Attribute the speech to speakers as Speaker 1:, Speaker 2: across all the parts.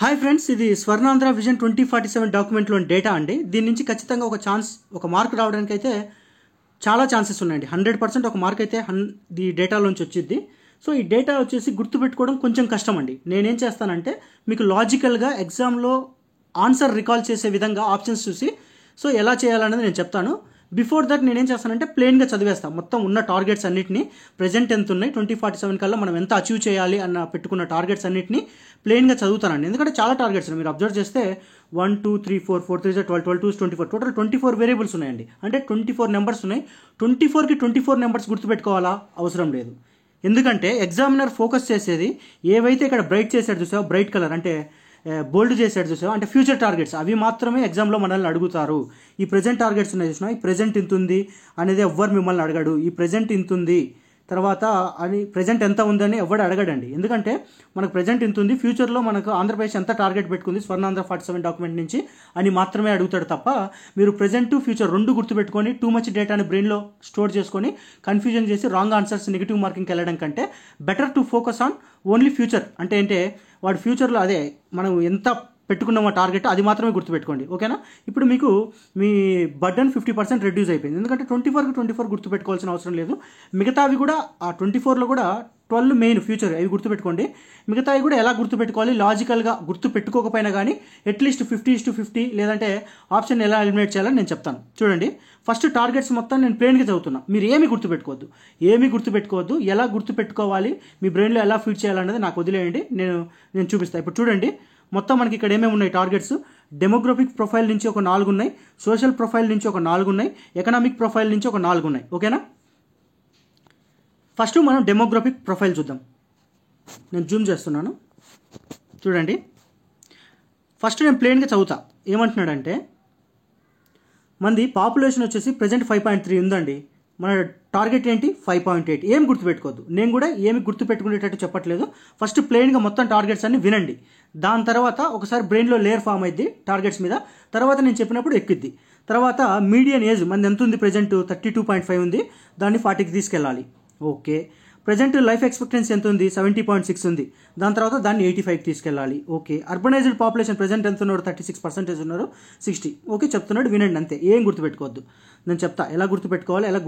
Speaker 1: Hi friends, ఇది Swarnandhra vision 2047 డాక్యుమెంట్లోని data అండి. దీని నుంచి ఖచ్చితంగా ఒక మార్క్ రావడానికి అయితే చాలా ఛాన్సెస్ ఉన్నాయండి. 100% ఒక మార్క్ అయితే ఈ డేటాలోంచి వచ్చింది. సో ఈ డేటా వచ్చేసి గుర్తుపెట్టుకోవడం కొంచెం కష్టం అండి. నేనేం చేస్తానంటే మీకు లాజికల్గా ఎగ్జామ్లో ఆన్సర్ రికాల్ చేసే విధంగా ఆప్షన్స్ చూసి సో ఎలా చేయాలనేది నేను చెప్తాను. బిఫోర్ దట్ నేనేం చేస్తానంటే ప్లెయిన్గా చదివేస్తాను. మొత్తం ఉన్న టార్గెట్స్ అన్నింటినీ ప్రజెంట్ ఎంత ఉన్నాయి 2047 కల్లా మనం ఎంత అచీవ్ చేయాలి అన్న పెట్టుకున్న టార్గెట్స్ అన్నింటినీ ప్లెయిన్గా చదువుతానండి. ఎందుకంటే చాలా టార్గెట్స్ ఉన్నాయి. మీరు అబ్జర్వ్ చేస్తే 1 2 3 4 4 3 12 12 2 24 టోటల్ 24 వేరియబుల్స్ ఉన్నాయండి. అంటే 24 నెంబర్స్ ఉన్నాయి. 24కి 24 నెంబర్స్ గుర్తుపెట్టుకోవాలా? అవసరం లేదు. ఎందుకంటే ఎగ్జామినర్ ఫోకస్ చేసేది ఏవైతే ఇక్కడ బ్రైట్ చేశాడు చూసావో, బ్రైట్ కలర్ అంటే బోల్డ్ చేశాడు చూసావో, అంటే ఫ్యూచర్ టార్గెట్స్ అవి మాత్రమే ఎగ్జామ్లో మనల్ని అడుగుతారు. ఈ ప్రజెంట్ టార్గెట్స్ ఉన్నాయి చూసినా, ఈ ప్రజెంట్ ఇంత ఉంది అనేది ఎవ్వరు మిమ్మల్ని అడగడు. ఈ ప్రజెంట్ ఇంత ఉంది తర్వాత అని ప్రజెంట్ ఎంత ఉందని ఎవడు అడగడండి. ఎందుకంటే మనకు ప్రజెంట్ ఇంత ఉంది, ఫ్యూచర్లో మనకు ఆంధ్రప్రదేశ్ ఎంత టార్గెట్ పెట్టుకుంది స్వర్ణాంధ్ర 47 డాక్యుమెంట్ నుంచి అని మాత్రమే అడుగుతాడు తప్ప మీరు ప్రజెంట్ ఫ్యూచర్ రెండు గుర్తుపెట్టుకొని టూ మచ్ డేటాని బ్రెయిన్లో స్టోర్ చేసుకొని కన్ఫ్యూజన్ చేసి రాంగ్ ఆన్సర్స్ నెగిటివ్ మార్కింగ్కి వెళ్ళడం కంటే better to focus on only future. అంటే వాడు ఫ్యూచర్లో అదే మనం ఎంత పెట్టుకున్నామో టార్గెట్ అది మాత్రమే గుర్తుపెట్టుకోండి. ఓకేనా? ఇప్పుడు మీకు మీ బర్డన్ 50% రెడ్యూస్ అయిపోయింది. ఎందుకంటే 24కి 24 గుర్తుపెట్టుకోవాల్సిన అవసరం లేదు. మిగతావి కూడా ఆ 24లో కూడా 12 మెయిన్ ఫ్యూచర్ అవి గుర్తుపెట్టుకోండి. మిగతావి కూడా ఎలా గుర్తుపెట్టుకోవాలి, లాజికల్గా గుర్తుపెట్టుకోకపోయినా కానీ అట్లీస్ట్ 50:50 లేదంటే ఆప్షన్ ఎలా ఎలిమినేట్ చేయాలని నేను చెప్తాను. చూడండి, ఫస్ట్ టార్గెట్స్ మొత్తం నేను ప్లెయిన్గా చదువుతున్నా. మీరు ఏమీ గుర్తుపెట్టుకోవద్దు. ఎలా గుర్తుపెట్టుకోవాలి, మీ బ్రెయిన్లో ఎలా ఫీడ్ చేయాలన్నది నాకు వదిలేయండి, నేను చూపిస్తాను. ఇప్పుడు చూడండి, మొత్తం మనకి ఇక్కడ ఏమేమి ఉన్నాయి టార్గెట్స్. డెమోగ్రఫిక్ ప్రొఫైల్ నుంచి ఒక 4 ఉన్నాయి, సోషల్ ప్రొఫైల్ నుంచి ఒక 4 ఉన్నాయి, ఎకనామిక్ ప్రొఫైల్ నుంచి ఒక 4 ఉన్నాయి. ఓకేనా? ఫస్ట్ మనం డెమోగ్రఫిక్ ప్రొఫైల్ చూద్దాం. నేను జూమ్ చేస్తున్నాను. చూడండి, ఫస్ట్ నేను ప్లెయిన్గా చదువుతా. ఏమంటున్నాడంటే మనది పాపులేషన్ వచ్చేసి ప్రజెంట్ 5.3 ఉందండి. మన టార్గెట్ ఏంటి? 5.8. ఏం గుర్తుపెట్టుకోవద్దు. నేను కూడా ఏమి గుర్తుపెట్టుకునేటట్టు చెప్పట్లేదు. ఫస్ట్ ప్లెయిన్గా మొత్తం టార్గెట్స్ అన్ని వినండి. దాని తర్వాత ఒకసారి బ్రెయిన్లో లేయర్ ఫామ్ అయింది టార్గెట్స్ మీద. తర్వాత నేను చెప్పినప్పుడు ఎక్కిద్ది. తర్వాత మీడియన్ ఏజ్ మనది ఎంత ఉంది? ప్రజెంట్ 32.5 ఉంది. దాన్ని 40కి తీసుకెళ్ళాలి. ఓకే. ప్రజెంట్ లైఫ్ ఎక్స్పెక్టెన్సీ ఎంత ఉంది? 70.6 ఉంది. దాని తర్వాత దాన్ని 85కి తీసుకెళ్ళాలి. ఓకే. అర్బనైజ్డ్ పాపులేషన్ ప్రజెంట్ ఎంత ఉన్నారు? 36% ఉన్నారు. 60. ఓకే చెప్తున్నాడు, వినండి అంతే. ఏం గుర్తుపెట్టుకోవద్దు. నేను చెప్తా ఎలా గుర్తుపెట్టుకోవాలి, ఎలా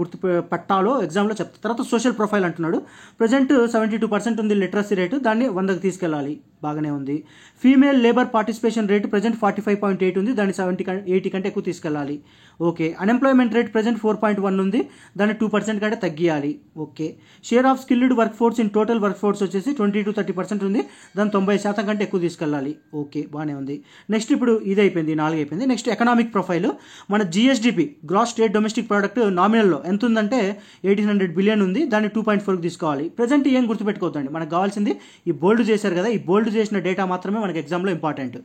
Speaker 1: పెట్టాలో ఎగ్జామ్లో చెప్తా. తర్వాత సోషల్ ప్రొఫైల్ అంటున్నాడు. ప్రజెంట్ 72% ఉంది లిటరసీ రేటు, దాన్ని 100కి తీసుకెళ్ళాలి. బాగానే ఉంది. Female labour participation rate present 45.8 ఉంది. దాన్ని 80 కంటే ఎక్కువ తీసుకెళ్ళాలి. ఓకే. అన్ఎంప్లాయ్మెంట్ రేట్ ప్రజెంట్ 4.1 ఉంది. దాన్ని 2% కంటే తగ్గియాలి. Okay. Share of skilled workforce in total workforce వచ్చేసి 20-30% ఉంది. దాన్ని 90% కంటే ఎక్కువ తీసుకెళ్ళాలి. ఓకే, బాగానే ఉంది. నెక్స్ట్ ఇప్పుడు ఇది అయిపోయింది, 4 అయిపోయింది. Next economic profile. మన GSDP gross state domestic product నామినల్లో ఎంత ఉందంటే 1800 బిలియన్ ఉంది. దాన్ని 2.4కి తీసుకోవాలి. ప్రజెంట్ ఏం గుర్తుపెట్టుకోవద్దండి. మనకు కావాల్సింది ఈ బోల్డ్ చేశారు కదా, ఈ బోల్డ్ చేసిన డేటా మాత్రమే మనకి ఎగ్జామ్లో ఇంపార్టెంట్.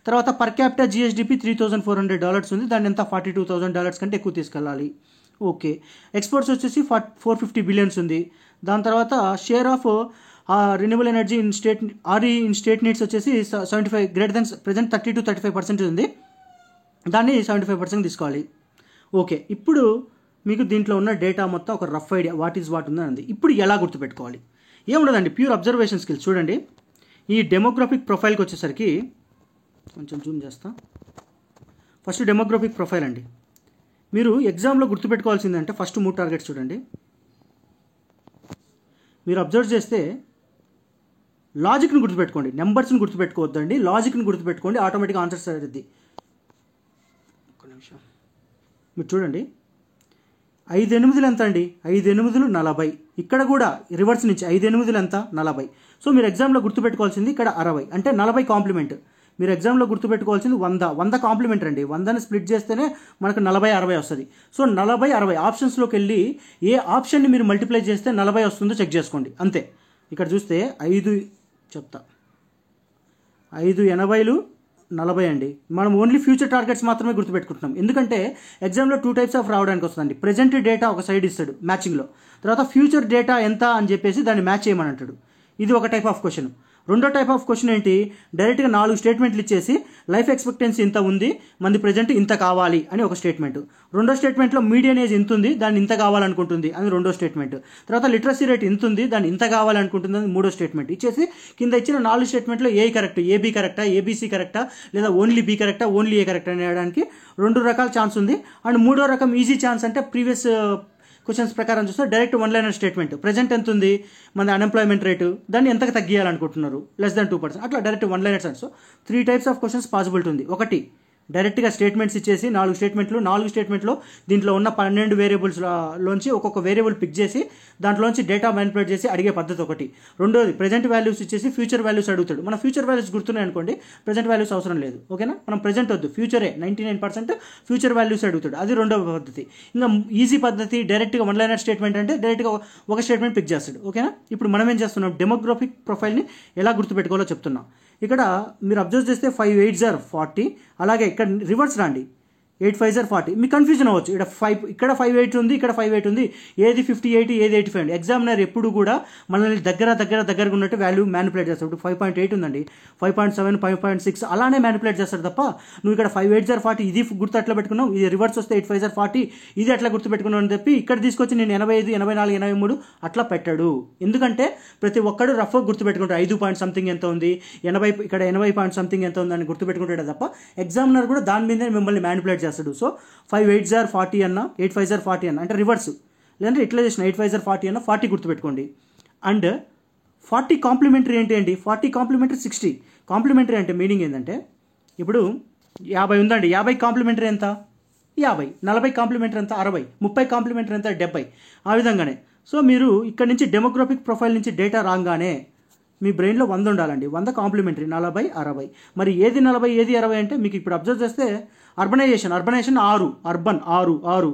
Speaker 1: తర్వాత పర్ క్యాపిటల్ జిఎస్డిపి $3,400 ఉంది. దాన్ని ఎంత? $42,000 కంటే ఎక్కువ తీసుకెళ్ళాలి. ఓకే. ఎక్స్పోర్ట్స్ వచ్చేసి 450 బిలియన్స్ ఉంది. దాని తర్వాత share of renewable energy in state needs వచ్చేసి 75 గ్రేటర్ దెన్ ప్రజెంట్ 30-35% ఉంది. దాన్ని 75% తీసుకోవాలి. ఓకే. ఇప్పుడు మీకు దీంట్లో ఉన్న డేటా మొత్తం ఒక rough idea what is what ఉందని. ఇప్పుడు ఎలా గుర్తుపెట్టుకోవాలి? ఏముండదండి, ప్యూర్ అబ్జర్వేషన్ స్కిల్స్. చూడండి, ఈ డెమోగ్రఫిక్ ప్రొఫైల్కి వచ్చేసరికి కొంచెం జూమ్ చేస్తా. ఫస్ట్ డెమోగ్రఫిక్ ప్రొఫైల్ అండి. మీరు ఎగ్జామ్లో గుర్తుపెట్టుకోవాల్సిందంటే ఫస్ట్ 3 టార్గెట్స్ చూడండి. మీరు అబ్జర్వ్ చేస్తే లాజిక్ని గుర్తుపెట్టుకోండి, నెంబర్స్ని గుర్తుపెట్టుకోవద్దండి. లాజిక్ని గుర్తుపెట్టుకోండి, ఆటోమేటిక్గా ఆన్సర్స్ అవుతుంది. ఒక్క నిమిషం. మీరు చూడండి, 5 8 ఎంత అండి? 5 8 40. ఇక్కడ కూడా రివర్స్ నుంచి 5 8 ఎంత? 40. సో మీరు ఎగ్జామ్లో గుర్తుపెట్టుకోవాల్సింది ఇక్కడ 60 అంటే 40 కాంప్లిమెంట్. మీరు ఎగ్జామ్లో గుర్తుపెట్టుకోవాల్సింది 100 కాంప్లిమెంట్ అండి. 100ని స్ప్లిట్ చేస్తేనే మనకు 40-60 వస్తుంది. సో 40-60 ఆప్షన్స్లోకి వెళ్ళి ఏ ఆప్షన్ని మీరు మల్టిప్లై చేస్తే 40 వస్తుందో చెక్ చేసుకోండి అంతే. ఇక్కడ చూస్తే 5 చెప్తా, 5 80 40 అండి. మనం ఓన్లీ ఫ్యూచర్ టార్గెట్స్ మాత్రమే గుర్తుపెట్టుకుంటున్నాం. ఎందుకంటే ఎగ్జామ్లో 2 టైప్స్ ఆఫ్ రావడానికి వస్తుందండి. ప్రజెంట్ డేటా ఒక సైడ్ ఇస్తాడు మ్యాచింగ్లో, తర్వాత ఫ్యూచర్ డేటా ఎంత అని చెప్పేసి దాన్ని మ్యాచ్ చేయమని అంటాడు. ఇది ఒక టైప్ ఆఫ్ క్వశ్చన్. రెండో టైప్ ఆఫ్ క్వశ్చన్ ఏంటి, డైరెక్ట్గా 4 స్టేట్మెంట్లు ఇచ్చేసి లైఫ్ ఎక్స్పెక్టెన్సీ ఇంత ఉంది, మంది ప్రజెంట్ ఇంత కావాలి అని ఒక స్టేట్మెంట్. రెండో స్టేట్మెంట్లో మీడియన్ ఏజ్ ఇంత ఉంది, దాన్ని ఇంత కావాలనుకుంటుంది అని రెండో స్టేట్మెంట్. తర్వాత లిటరసీ రేట్ ఇంత ఉంది, దాన్ని ఇంత కావాలనుకుంటుంది అని మూడో స్టేట్మెంట్ ఇచ్చేసి కింద ఇచ్చిన 4 స్టేట్మెంట్లో ఏ కరెక్ట్, ఏబీ కరెక్టా, ఏబీసీ కరెక్టా, లేదా ఓన్లీ బీ కరెక్టా, ఓన్లీ ఏ కరెక్ట్ అని వేయడానికి 2 రకాల ఛాన్స్ ఉంది. అండ్ మూడో రకం ఈజీ ఛాన్స్ అంటే ప్రీవియస్ క్వశ్చన్స్ ప్రకారం చూస్తే డైరెక్ట్ 1 లైనర్ స్టేట్మెంట్, ప్రజెంట్ ఎంత ఉంది మన అన్ఎంప్లాయ్మెంట్ రేటు, దాన్ని ఎంతకు తగ్గియాలనుకుంటున్నారు, less than 2%, అట్లా direct 1 liner chance. So 3 types of questions possibility ఉంది. ఒకటి డైరెక్ట్గా స్టేట్మెంట్స్ ఇచ్చేసి 4 స్టేట్మెంట్లో దీంట్లో ఉన్న 12 వేరియబుల్స్లోంచి ఒక్కొక్క వేరియబుల్ పిక్ చేసి దాంట్లోంచి డేటా మ్యానిపులేట్ చేసి అడిగే పద్ధతి ఒకటి. రెండోది ప్రజెంట్ వాల్యూస్ ఇచ్చేసి ఫ్యూచర్ వాల్యూస్ అడుగుతాడు. మన ఫ్యూచర్ వాల్యూస్ గుర్తున్నాయి అనుకోండి, ప్రజెంట్ వాల్యూస్ అవసరం లేదు, ఓకేనా. మనం ప్రజెంట్ వద్దు, ఫ్యూచరే 99% ఫ్యూచర్ వాల్యూస్ అడుగుతాడు, అది రెండవ పద్ధతి. ఇంకా ఈజీ పద్ధతి డైరెక్ట్గా 1 లైనర్ స్టేట్మెంట్ అంటే డైరెక్ట్గా ఒక స్టేట్మెంట్ పిక్ చేస్తాడు, ఓకేనా. ఇప్పుడు మనం ఏం చేస్తున్నాం, డెమోగ్రఫిక్ ప్రొఫైల్ని ఎలా గుర్తుపెట్టుకోవాలో చెప్తున్నాం. ఇక్కడ మీరు అబ్జర్వ్ చేస్తే 5 8s are 40, అలాగే ఇక్కడ రివర్స్ రండి 8 5s are 40. మీకు కన్ఫ్యూజన్ అవ్వచ్చు, ఇక్కడ 5 8 ఉంది, ఇక్కడ 5 8 ఉంది, ఏది 58 ఏది 85 ఉంది. ఎగ్జామినర్ ఎప్పుడు కూడా మనల్ని దగ్గరగా ఉన్నట్టు వాల్యూ మ్యానిపులేట్ చేస్తాడు. ఇప్పుడు 5.8 ఉందండి, 5.7 5.6 అలానే మ్యానిపులేట్ చేస్తాడు తప్ప నువ్వు ఇక్కడ 5 8s are 40 ఇది గుర్తు అట్లా పెట్టుకున్నావు, ఇది రివర్స్ వస్తే 8 5s are 40 ఇది అట్లా గుర్తు పెట్టుకున్నావు అని చెప్పి ఇక్కడ తీసుకొచ్చి నేను 85 84 83 అట్లా పెట్టాడు. ఎందుకంటే ప్రతి ఒక్కడు రఫ్గా గుర్తుపెట్టుకుంటాడు 5 పాయింట్ సంథింగ్ ఎంత ఉంది, 80 ఇక్కడ 80 పాయింట్ సంథింగ్ ఎంత ఉంది అని గుర్తుపెట్టుకుంటాడు తప్ప ఎగ్జామినర్ కూడా దాని మీదే మిమ్మల్ని మ్యానిపులేట్ చేస్తాడు. సో 5 8s are 40 అన్న, 8 5s are 40 అన్న అంటే రివర్స్, లేదంటే ఇట్లా చేసిన 8 5s are 40 అన్న 40 గుర్తుపెట్టుకోండి. అండ్ 40 కాంప్లిమెంటరీ ఏంటి 40 కాంప్లిమెంటరీ 60. కాంప్లిమెంటరీ అంటే మీనింగ్ ఏంటంటే ఇప్పుడు 50 ఉందండి, 50 కాంప్లిమెంటరీ ఎంత 50, 40 కాంప్లిమెంటరీ ఎంత 60, 30 కాంప్లిమెంటరీ ఎంత 70. ఆ విధంగానే సో మీరు ఇక్కడ నుంచి డెమోగ్రఫిక్ ప్రొఫైల్ నుంచి డేటా రాగానే మీ బ్రెయిన్లో 100 ఉండాలండి, 100 కాంప్లిమెంటరీ, 40 60. మరి ఏది 40 ఏది 60 అంటే మీకు ఇప్పుడు అబ్జర్వ్ చేస్తే అర్బనైజేషన్ 6, అర్బన్ 6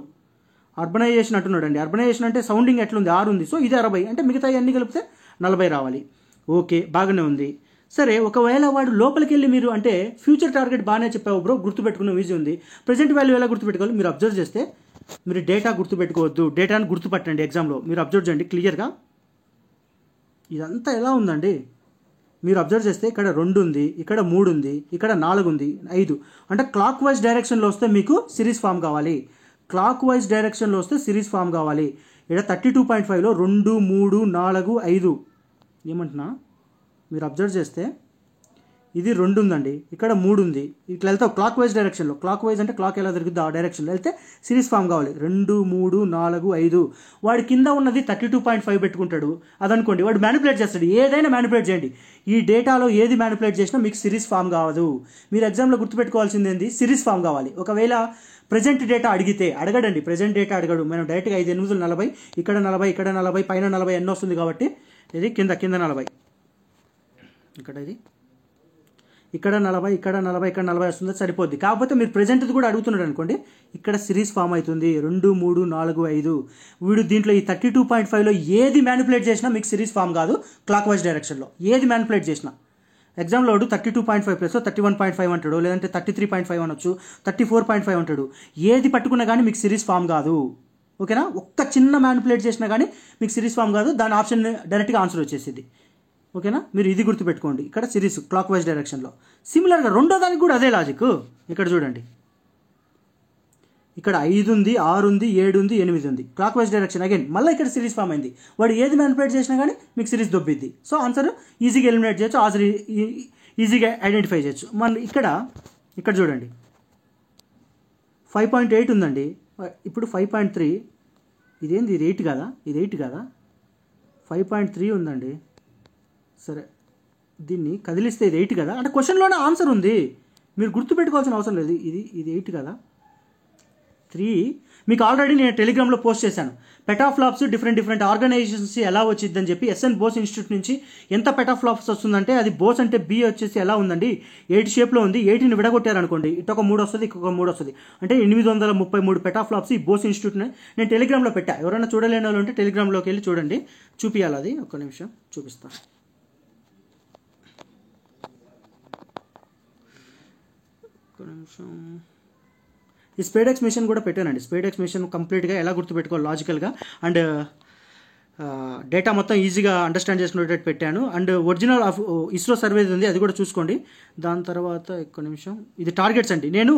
Speaker 1: అర్బనైజేషన్ అంటున్నాడు అండి. అర్బనైజేషన్ అంటే సౌండింగ్ ఎట్లుంది 6 ఉంది, సో ఇది 60 అంటే మిగతా అన్ని కలిపితే 40 రావాలి. ఓకే బాగానే ఉంది. సరే ఒకవేళ వాడు లోపలికి వెళ్ళి మీరు అంటే ఫ్యూచర్ టార్గెట్ బాగానే చెప్పావు బ్రో, గుర్తుపెట్టుకున్న ఈజీ ఉంది, ప్రజెంట్ వాల్యూ ఎలా గుర్తుపెట్టుకోవాలి మీరు అబ్జర్వ్ చేస్తే, మీరు డేటా గుర్తుపెట్టుకోవద్దు, డేటాను గుర్తుపట్టండి. ఎగ్జామ్లో మీరు అబ్జర్వ్ చేయండి క్లియర్గా, ఇదంతా ఎలా ఉందండి మీరు అబ్జర్వ్ చేస్తే ఇక్కడ 2 ఉంది, ఇక్కడ 3 ఉంది, ఇక్కడ 4 ఉంది, 5 అంటే క్లాక్ వైజ్ డైరెక్షన్లో వస్తే మీకు సిరీస్ ఫామ్ కావాలి. క్లాక్ వైజ్ డైరెక్షన్లో వస్తే సిరీస్ ఫామ్ కావాలి. ఇక్కడ 32.5లో 2 3 4 5 ఏమంటున్నా మీరు అబ్జర్వ్ చేస్తే ఇది 2 ఉందండి, ఇక్కడ 3 ఉంది, ఇట్లా వెళ్తావు క్లాక్ వైజ్ డైరెక్షన్లో. క్లాక్ వైజ్ అంటే క్లాక్ ఎలా తిరుగుతుంది ఆ డైరెక్షన్లో వెళ్తే సిరీస్ ఫామ్ కావాలి. 2 3 4 5 వాడి కింద ఉన్నది 32.5 పెట్టుకుంటాడు అదనుకోండి, వాడు మ్యానిపులేట్ చేస్తాడు. ఏదైనా మ్యానిపులేట్ చేయండి, ఈ డేటాలో ఏది మ్యానిపులేట్ చేసినా మీకు సిరీస్ ఫామ్ కావదు. మీరు ఎగ్జామ్లో గుర్తుపెట్టుకోవాల్సింది ఏంది, సిరీస్ ఫామ్ కావాలి. ఒకవేళ ప్రజెంట్ డేటా అడగడండి, ప్రజెంట్ డేటా అడగడు. మనం డైరెక్ట్గా 5 8 40 ఇక్కడ 40 ఇక్కడ 40 పైన 40 ఎన్నో వస్తుంది కాబట్టి ఇది కింద 40 ఇక్కడ ఇది ఇక్కడ 40 ఇక్కడ 40 ఇక్కడ 40 వస్తుంది సరిపోద్ది. కాకపోతే మీరు ప్రజెంట్ది కూడా అడుగుతున్నాడు అనుకోండి, ఇక్కడ సిరీస్ ఫామ్ అవుతుంది 2 3 4 5. వీడు దీంట్లో ఈ 32.5లో ఏది మ్యానిపులేట్ చేసినా మీకు సిరీస్ ఫామ్ కాదు. క్లాక్ వైజ్ డైరెక్షన్లో ఏది మ్యానిపులేట్ చేసినా ఎగ్జామ్లో 32.5 ప్లస్ 31.5 అంటాడు, లేదంటే 33.5 అనొచ్చు, 34.5 అంటాడు. ఏది పట్టుకున్నా కానీ మీకు సిరీస్ ఫామ్ కాదు, ఓకేనా. ఒక్క చిన్న మ్యానిపులేట్ చేసినా కానీ మీకు సిరీస్ ఫామ్ కాదు, దాని ఆప్షన్ డైరెక్ట్గా ఆన్సర్ వచ్చేసింది, ఓకేనా. మీరు ఇది గుర్తుపెట్టుకోండి, ఇక్కడ సిరీస్ క్లాక్ వైజ్ డైరెక్షన్లో. సిమిలర్గా రెండో దానికి కూడా అదే లాజిక్. ఇక్కడ చూడండి, ఇక్కడ 5 ఉంది 6 ఉంది 7 ఉంది 8 ఉంది, క్లాక్ వైజ్ డైరెక్షన్ అగైన్ మళ్ళీ ఇక్కడ సిరీస్ ఫామ్ అయింది. వాడు ఏది మ్యానిపులేట్ చేసినా కానీ మీకు సిరీస్ దొబ్బిద్ది. సో ఆన్సర్ ఈజీగా ఎలిమినేట్ చేయొచ్చు, ఆన్సర్ ఈజీగా ఐడెంటిఫై చేయొచ్చు. మన ఇక్కడ చూడండి 5.8 ఉందండి, ఇప్పుడు 5.3 ఇదేంది, ఇది 8 కదా, ఇది 8 కదా, 5.3 ఉందండి. సరే దీన్ని కదిలిస్తే ఇది 8 కదా, అంటే క్వశ్చన్లోనే ఆన్సర్ ఉంది, మీరు గుర్తుపెట్టుకోవాల్సిన అవసరం లేదు. ఇది 8 కదా, 3 మీకు ఆల్రెడీ నేను టెలిగ్రామ్లో పోస్ట్ చేశాను. పెటాఫ్లాప్స్ డిఫరెంట్ ఆర్గనైజేషన్స్ ఎలా వచ్చిందని చెప్పి ఎస్ఎన్ బోస్ ఇన్స్టిట్యూట్ నుంచి ఎంత పెటాఫ్లాప్స్ వస్తుందంటే అది బోస్ అంటే బి వచ్చేసి ఎలా ఉందండి 8 షేప్లో ఉంది. 8ని విడగొట్టారనుకోండి ఇటొక 3 వస్తుంది, ఇంకొక 3 వస్తుంది, అంటే 833 పెటాఫ్లాప్స్ ఈ బోస్ ఇన్స్టిట్యూట్ని నేను టెలిగ్రామ్లో పెట్టా. ఎవరైనా చూడలేని వాళ్ళు ఉంటే టెలిగ్రామ్లోకి వెళ్ళి చూడండి, చూపించాలి. అది ఒక్క నిమిషం చూపిస్తాను. ఈ స్పేడెక్స్ మిషన్ కూడా పెట్టానండి. స్పేడెక్స్ మిషన్ కంప్లీట్గా ఎలా గుర్తుపెట్టుకోవాలి లాజికల్గా అండ్ డేటా మొత్తం ఈజీగా అండర్స్టాండ్ చేసుకునేటట్టు పెట్టాను. అండ్ ఒరిజినల్ ఆఫ్ ఇస్రో సర్వేది ఉంది, అది కూడా చూసుకోండి. దాని తర్వాత ఒక్క నిమిషం, ఇది టార్గెట్స్ అండి. నేను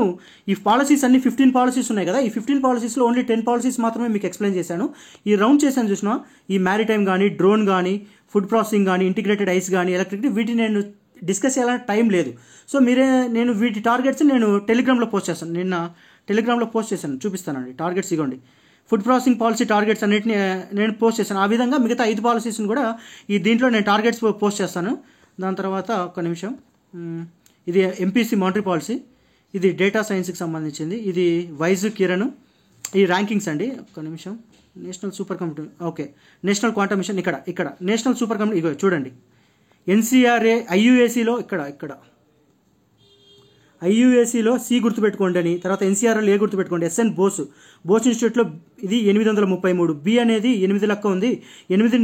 Speaker 1: ఈ పాలసీస్ అన్ని 15 పాలసీస్ ఉన్నాయి కదా, ఈ 15 పాలసీస్లో ఓన్లీ 10 పాలసీస్ మాత్రమే మీకు ఎక్స్ప్లెయిన్ చేశాను. ఈ రౌండ్ చేశాను చూసినా, ఈ మ్యారిటైమ్ కానీ, డ్రోన్ కానీ, ఫుడ్ ప్రాసెసింగ్ కానీ, ఇంటిగ్రేటెడ్ ఐస్ కానీ, ఎలక్ట్రిసిటీ, వీటిని నేను డిస్కస్ చేయాలంటే టైం లేదు. సో నేను వీటి టార్గెట్స్ నేను టెలిగ్రామ్లో పోస్ట్ చేస్తాను. నిన్న టెలిగ్రామ్లో పోస్ట్ చేశాను, చూపిస్తానండి. టార్గెట్స్ ఇవ్వండి. ఫుడ్ ప్రాసెసింగ్ పాలసీ టార్గెట్స్ అన్నిటిని నేను పోస్ట్ చేశాను. ఆ విధంగా మిగతా 5 పాలసీస్ని కూడా దీంట్లో నేను టార్గెట్స్ పోస్ట్ చేస్తాను. దాని తర్వాత ఒక్క నిమిషం, ఇది ఎంపీసీ మానిటరీ పాలసీ, ఇది డేటా సైన్స్కి సంబంధించింది. ఇది వైజ్ కిరణ్, ఈ ర్యాంకింగ్స్ అండి. ఒక్క నిమిషం, national super computer, okay, national quantum mission, ఇక్కడ నేషనల్ సూపర్ కంప్యూటర్, ఇగో చూడండి. ఎన్సీఆర్ఏ ఐయుఏసీలో ఇక్కడ ఐయుఏసీలో సి గుర్తుపెట్టుకోండి అని, తర్వాత ఎన్సీఆర్ఏలో ఏ గుర్తుపెట్టుకోండి. ఎస్ఎన్ బోస్ ఇన్స్టిట్యూట్లో ఇది 833. బి అనేది 8 లెక్క ఉంది. 8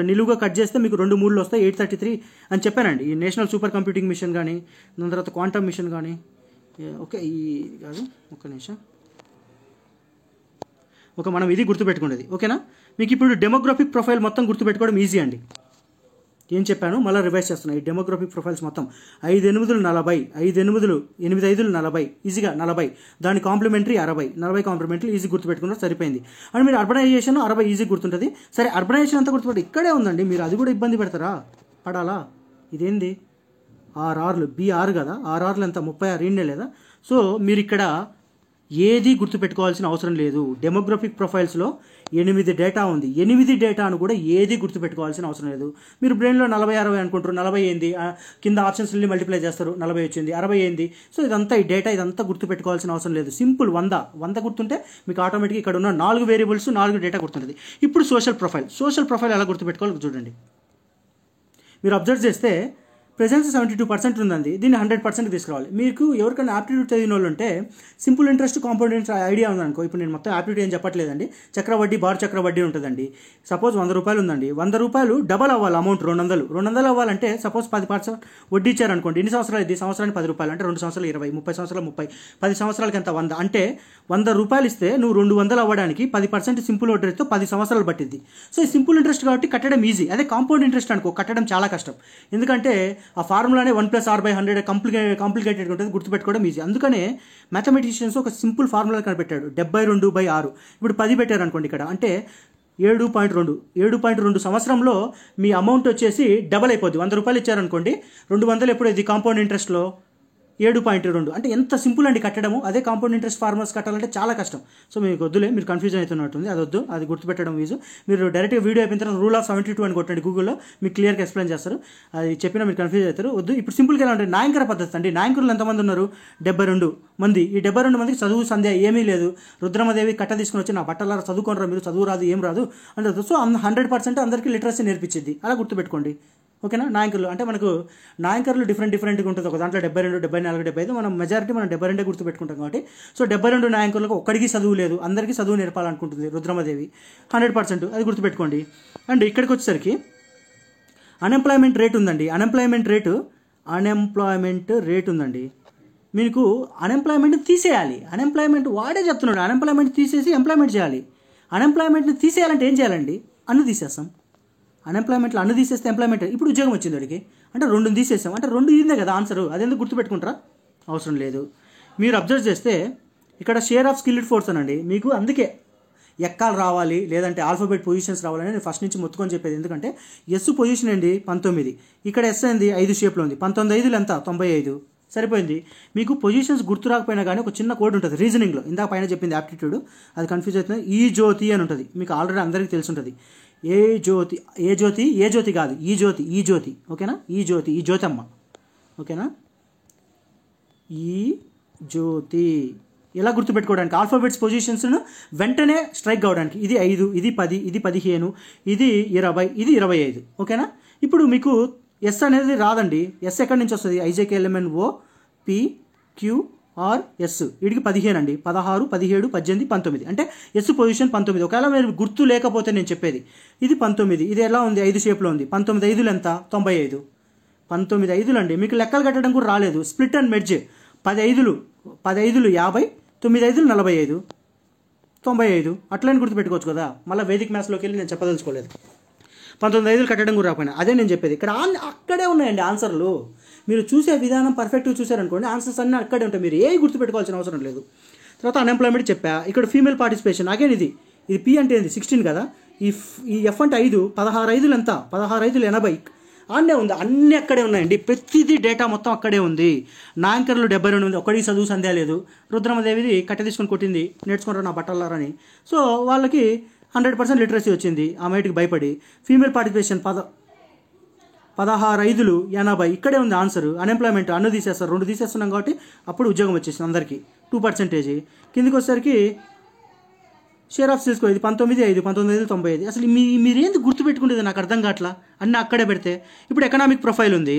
Speaker 1: నిలువుగా కట్ చేస్తే మీకు 2 3 వస్తాయి, 833 అని చెప్పానండి. ఈ నేషనల్ సూపర్ కంప్యూటింగ్ మిషన్ కానీ, దాని తర్వాత క్వాంటమ్ మిషన్ కానీ, ఓకే, ఈ కాదు, ఒక్క నిమిషం, మనం ఇది గుర్తుపెట్టుకునేది, ఓకేనా. మీకు ఇప్పుడు డెమోగ్రఫిక్ ప్రొఫైల్ మొత్తం గుర్తుపెట్టుకోవడం ఈజీ అండి. ఏం చెప్పాను మళ్ళీ రివైజ్ చేస్తున్నాను. ఈ డెమోగ్రఫిక్ ప్రొఫైల్స్ మొత్తం 5 8 40, 5 8 8 5 40, ఈజీగా 40, దాని కాంప్లిమెంటరీ 60, 40 కాంప్లిమెంటరీ ఈజీ గుర్తుపెట్టుకున్నారు, సరిపోయింది. అండ్ మీరు అర్బనైజేషన్ 60 ఈజీ గుర్తుంటుంది. సరే, అర్బనైజేషన్ అంతా గుర్తుపెట్టి ఇక్కడే ఉందండి, మీరు అది కూడా ఇబ్బంది పడాలా? ఇదేంది ఆర్ఆర్లు, బి6 కదా, ఆర్ఆర్లు ఎంత 36 ఈయనే లేదా? సో మీరు ఇక్కడ ఏది గుర్తుపెట్టుకోవాల్సిన అవసరం లేదు. డెమోగ్రఫిక్ ప్రొఫైల్స్లో 8 డేటా ఉంది, 8 డేటాను కూడా ఏది గుర్తుపెట్టుకోవాల్సిన అవసరం లేదు. మీరు బ్రెయిన్లో 40 60 అనుకుంటారు, 40 ఏంది, కింద ఆప్షన్స్ని మల్టిప్లై చేస్తారు, 40 వచ్చింది, 60 ఏంది. సో ఇదంతా ఈ డేటా ఇదంతా గుర్తుపెట్టుకోవాల్సిన అవసరం లేదు. సింపుల్ 100 గుర్తుంటే మీకు ఆటోమేటిక్గా ఇక్కడ ఉన్న 4 వేరియబుల్స్ 4 డేటా గుర్తుంటుంది. ఇప్పుడు సోషల్ ప్రొఫైల్ ఎలా గుర్తుపెట్టుకోవాలి చూడండి. మీరు అబ్జర్వ్ చేస్తే ప్రెజెన్స్ 72% ఉందండి, దీన్ని 100% తీసుకురావాలి. మీకు ఎవరికైనా యాప్టిట్యూడ్ చదివిన వాళ్ళు ఉంటే simple interest, compound interest idea ఉందనుకో. ఇప్పుడు నేను మొత్తం యాప్టిట్యూడ్ ఏం చెప్పట్లేదండి, చక్రవడ్డీ, బార్ చక్రవడ్డీ ఉంటుందండి. సపోజ్ 100 రూపాయలు ఉందండి, 100 రూపాయలు డబల్ అవ్వాలి అమౌంట్, 200 అవ్వాలంటే సపోజ్ 10% వడ్డీ ఇచ్చారనుకోండి. ఎన్ని సంవత్సరాలు ఇది? సంవత్సరానికి 10 రూపాయలు అంటే 2 సంవత్సరాలు 20, 30 సంవత్సరాలు 30, 10 సంవత్సరాలకి ఎంత 100 అంటే 100 రూపాయలు ఇస్తే నువ్వు 200 అవ్వడానికి 10% సింపుల్ వడ్డీతో 10 సంవత్సరాలు పట్టింది. సో ఈ సింపుల్ ఇంట్రెస్ట్ కాబట్టి కట్టడం ఈజీ. అదే కాంపౌండ్ ఇంట్రెస్ట్ అనుకో, కట్టడం చాలా కష్టం. ఎందుకంటే ఆ ఫార్ములానే 1+r/100 కాంప్లికేటెడ్ ఉంటుంది, గుర్తుపెట్టుకోవడం ఈజీ. అందుకనే మ్యాథమెటిషియన్స్ ఒక సింపుల్ ఫార్ములా కనిపెట్టాడు, 72/6. ఇప్పుడు 10 పెట్టారు అనుకోండి ఇక్కడ, అంటే 7.2 సంవత్సరంలో మీ అమౌంట్ వచ్చేసి డబల్ అయిపోద్ది. 100 రూపాయలు ఇచ్చారనుకోండి, 200 ఎప్పుడు ఇది కాంపౌండ్ ఇంట్రెస్ట్లో 7.2. అంటే ఎంత సింపుల్ అండి కట్టడము. అదే కాంపౌండ్ ఇంట్రెస్ట్ ఫార్ములాస్ కట్టాలంటే చాలా కష్టం. సో మీకు వద్దులే, మీరు కన్ఫ్యూజన్ అవుతున్నట్టుంది, అది వద్దు, అది గుర్తుపెట్టడం ఈజు. మీరు డైరెక్ట్గా వీడియో అయిపోయిన తర్వాత రూల్ ఆఫ్ 72 అని కొట్టండి గూగుల్లో, మీకు క్లియర్గా ఎక్స్ప్లెయిన్ చేస్తారు. అది చెప్పినా మీరు కన్ఫ్యూజ్ అవుతారు, వద్దు. ఇప్పుడు సింపుల్గా ఎలా ఉంటుంది, నాయంకర పద్ధతి అండి. నాయంకులు ఎంతమంది ఉన్నారు? 72 మంది. ఈ 72 మందికి చదువు సంధ్య ఏమీ లేదు. రుద్రమదేవి కట్ట తీసుకుని వచ్చి నా బట్టలారా చదువుకోనరా మీరు, చదువు రాదు ఏం రాదు అంటే, సో 100% అందరికీ లిటరసీ నేర్పించింది. అలా గుర్తుపెట్టుకోండి, ఓకేనా. నాయంకర్లు అంటే మనకు నాయంకర్లు డిఫరెంట్గా ఉంటుంది. ఒక దాంట్లో 72, 74, 75, మనం మెజారిటీ మనం 72 గుర్తుపెట్టుకుంటాం కాబట్టి. సో 72 నాయంకర్లకు ఒక్కడికి చదువు లేదు, అందరికీ చదువు నేర్పాలనుకుంటుంది రుద్రమదేవి, 100% అది గుర్తుపెట్టుకోండి. అండ్ ఇక్కడికి వచ్చేసరికి అన్ఎంప్లాయ్మెంట్ రేట్ ఉందండి. అన్ఎంప్లాయ్మెంట్ రేట్ ఉందండి. మీకు అన్ఎంప్లాయ్మెంట్ తీసేయాలి. అన్ఎంప్లాయ్మెంట్ వాడే చెప్తున్నాడు, అన్ఎంప్లాయ్మెంట్ తీసేసి ఎంప్లాయ్మెంట్ చేయాలి. అన్ఎంప్లాయ్మెంట్ని తీసేయాలంటే ఏం చేయాలండి? అన్ను తీసేస్తాం. అన్ఎంప్లాయ్మెంట్లో అన్ను తీసేస్తే ఎంప్లాయ్మెంట్. ఇప్పుడు ఉద్యోగం వచ్చింది వాడికి అంటే 2 తీసేస్తాం అంటే 2 ఇదే కదా ఆన్సరు. అదెందుకు గుర్తుపెట్టుకుంటారా? అవసరం లేదు. మీరు అబ్జర్వ్ చేస్తే ఇక్కడ షేర్ ఆఫ్ స్కిల్డ్ ఫోర్స్ అనండి. మీకు అందుకే ఎక్కాలు రావాలి, లేదంటే ఆల్ఫాబెట్ పొజిషన్స్ రావాలని నేను ఫస్ట్ నుంచి మొత్తుకొని చెప్పేది. ఎందుకంటే ఎస్ పొజిషన్ అండి 19, ఇక్కడ ఎస్ అయింది 5 షేప్లో ఉంది. 19 ఎంత? 95. సరిపోయింది. మీకు పొజిషన్స్ గుర్తు రాకపోయినా కానీ ఒక చిన్న కోడ్ ఉంటుంది రీజనింగ్లో, ఇందాక పైన చెప్పింది యాప్టిట్యూడ్, అది కన్ఫ్యూజ్ అవుతుంది. ఈ జ్యోతి అని ఉంటుంది, మీకు ఆల్రెడీ అందరికీ తెలిసి ఉంటుంది. ఏ జ్యోతి కాదు, ఈ జ్యోతి, ఓకేనా. ఈ జ్యోతమ్మ, ఓకేనా. ఈ జ్యోతి ఎలా గుర్తుపెట్టుకోవడానికి ఆల్ఫాబెట్స్ పొజిషన్స్ను వెంటనే స్ట్రైక్ కావడానికి. ఇది 5, ఇది 10, ఇది 15, ఇది 20, ఇది 25, ఓకేనా. ఇప్పుడు మీకు ఎస్ అనేది రాదండి. ఎస్ ఎక్కడి నుంచి వస్తుంది? IJKLMNO PQRS, వీడికి 15 అండి. 16, 17, 18, 19 అంటే ఎస్ పొజిషన్ 19. ఒకవేళ మీరు గుర్తు లేకపోతే నేను చెప్పేది ఇది 19, ఇది ఎలా ఉంది? 5 షేప్లో ఉంది. 19 5 ఎంత? 95. 19 5 అండి. మీకు లెక్కలు కట్టడం కూడా రాలేదు. Split and merge 10 5 50, 9 5 45. 95 అట్లని గుర్తుపెట్టుకోవచ్చు కదా. మళ్ళీ వేదిక మ్యాథ్స్లోకి వెళ్ళి నేను చెప్పదలుచుకోలేదు. 19,500 కట్టడం కూడా రాకపోయినా అదే నేను చెప్పేది. ఇక్కడ అక్కడే ఉన్నాయండి ఆన్సర్లు. మీరు చూసే విధానం పర్ఫెక్ట్గా చూసారనుకోండి, ఆన్సర్స్ అన్నీ అక్కడే ఉంటాయి. మీరు ఏ గుర్తుపెట్టుకోవాల్సిన అవసరం లేదు. తర్వాత అన్ఎంప్లాయ్మెంట్ చెప్పా. ఇక్కడ ఫీమేల్ పార్టిసిపేషన్ అగైన్ ఇది పి అంటే ఏంది 16 కదా. ఈ ఎఫ్ అంటే 5, 16 ఎంత, 16 80 అన్నే ఉంది. అన్నీ అక్కడే ఉన్నాయండి. ప్రతిదీ డేటా మొత్తం అక్కడే ఉంది. నాంకర్లు 72 ఉంది. ఒకటి చదువు సంధ్య లేదు. రుద్రమదేవిది కట్టె తీసుకొని కొట్టింది, నేర్చుకుంటారు నా బట్టలారని. సో వాళ్ళకి 100% లిటరసీ వచ్చింది ఆ మైట్కి భయపడి. ఫీమేల్ పార్టిసిపేషన్ 16,500 80 ఇక్కడే ఉంది ఆన్సర్. అన్ఎంప్లాయ్మెంట్ అన్ను తీసేస్తారు, 2 తీసేస్తున్నాం కాబట్టి అప్పుడు ఉద్యోగం వచ్చేసింది అందరికీ 2%. కిందికి వచ్చేసరికి షేర్ ఆఫ్ సేల్స్కో ఇది 19,500 19,595. అసలు మీరేంది గుర్తుపెట్టుకుంటుంది నాకు అర్థం కావట్లా. అన్నీ అక్కడే పెడితే. ఇప్పుడు ఎకనామిక్ ప్రొఫైల్ ఉంది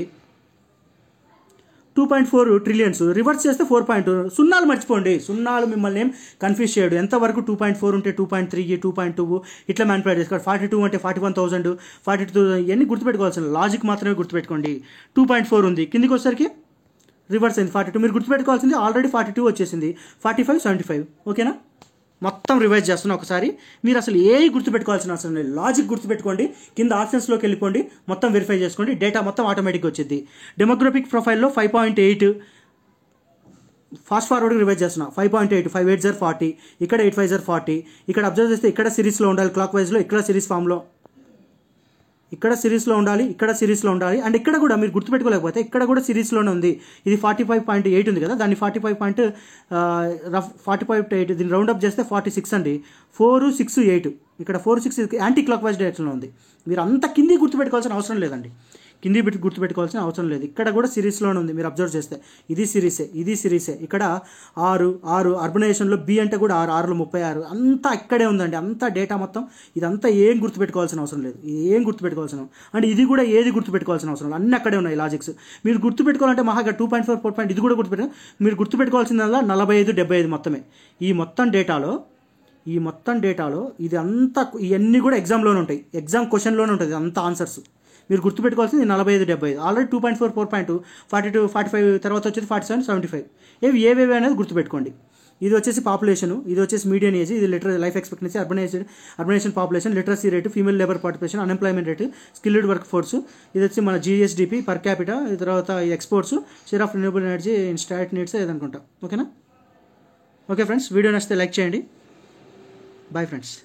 Speaker 1: 2.4 ట్రిలియన్స్. రివర్స్ చేస్తే 4. సున్నాలు మర్చిపోండి. సున్నాలు మిమ్మల్ని ఏం కన్ఫ్యూజ్ చేయడు. ఎంతవరకు 2.4 ఉంటే 2.3 2.2 ఇట్లా మ్యానిపులేట్ చేసుకోండి. 42 అంటే 41,000 42,000 ఇవన్నీ గుర్తుపెట్టుకోవాల్సిన లాజిక్ మాత్రమే గుర్తుపెట్టుకోండి. 2.4 ఉంది. కిందికి వచ్చేసరికి రివర్స్ అయింది 42. మీరు గుర్తుపెట్టుకోవాల్సింది ఆల్రెడీ 42 వచ్చేసింది. 45 75. ఓకేనా. మొత్తం రివైజ్ చేస్తున్నా ఒకసారి. మీరు అసలు ఏ గుర్తుపెట్టుకోవాల్సిన అవసరం లేదు. లాజిక్ గుర్తుపెట్టుకోండి. కింద ఆప్షన్స్లోకి వెళ్ళిపోండి, మొత్తం వెరిఫై చేసుకోండి. డేటా మొత్తం ఆటోమేటిక్గా వచ్చింది. డెమోగ్రఫిక్ ప్రొఫైల్లో 5.8 ఫాస్ట్ ఫార్వర్డ్ రివైజ్ చేస్తున్నా. 5.8 5 8 40. ఇక్కడ 8 5 40. ఇక్కడ అబ్జర్వ్ చేస్తే ఇక్కడ సిరీస్లో ఉండాలి, క్లాక్ వైజ్లో. ఇక్కడ సిరీస్ ఫామ్లో ఇక్కడ సిరీస్లో ఉండాలి, ఇక్కడ సిరీస్లో ఉండాలి. అండ్ ఇక్కడ కూడా మీరు గుర్తుపెట్టుకోలేకపోతే ఇక్కడ కూడా సిరీస్లోనే ఉంది. ఇది 45.8 ఉంది కదా, దాన్ని 45.8 దీన్ని రౌండప్ చేస్తే 46 అండి. 4 6 8 ఇక్కడ 4 6 యాంటీ క్లాక్ వైజ్ డైరెక్షన్లో ఉంది. మీరు అంత కింది గుర్తుపెట్టుకోవాల్సిన అవసరం లేదండి. కింది పెట్టి గుర్తుపెట్టుకోవాల్సిన అవసరం లేదు. ఇక్కడ కూడా సిరీస్లోనే ఉంది. మీరు అబ్జర్వ్ చేస్తే ఇది సిరీసే. ఇక్కడ 6 అర్బనైజేషన్లో బి అంటే కూడా 6 6లో 36 అంతా ఇక్కడే ఉందండి. అంతా డేటా మొత్తం ఇదంతా ఏం గుర్తుపెట్టుకోవాల్సిన అవసరం లేదు. ఏం గుర్తుపెట్టుకోవాల్సిన అంటే ఇది కూడా ఏది గుర్తుపెట్టుకోవాల్సిన అవసరం లేదు. అన్నీ అక్కడే ఉన్నాయి లాజిక్స్. మీరు గుర్తుపెట్టుకోవాలంటే మహాగా 2.4 4. ఇది కూడా మీరు గుర్తుపెట్టుకోవాల్సిందల్లా 45 75 మొత్తమే. ఈ మొత్తం డేటాలో ఇది అంతా ఇవన్నీ కూడా ఎగ్జామ్లోనే ఉంటాయి. ఎగ్జామ్ క్వశ్చన్లోనే ఉంటుంది అంతా ఆన్సర్స్. మీరు గుర్తుపెట్టుకోవాల్సింది 45 75. ఆల్రెడీ 2.4 4. 42 45 తర్వాత వచ్చేది 47 75. ఏవేవి అనేది గుర్తుపెట్టుకోండి. ఇది వచ్చేసి పాపులేషన్, ఇది వచ్చేసి మీడియన్ ఏజ్, ఇది life expectancy, urbanisation population, literacy rate, female labour participation, unemployment rate, skilled workforce. ఇది వచ్చి మన జిఎస్డిపి పర్ క్యాపిటా, తర్వాత exports, share of renewable energy in state needs ఏదనుకుంటా. ఓకేనా. ఓకే ఫ్రెండ్స్, వీడియో నచ్చితే లైక్ చేయండి. Bye friends.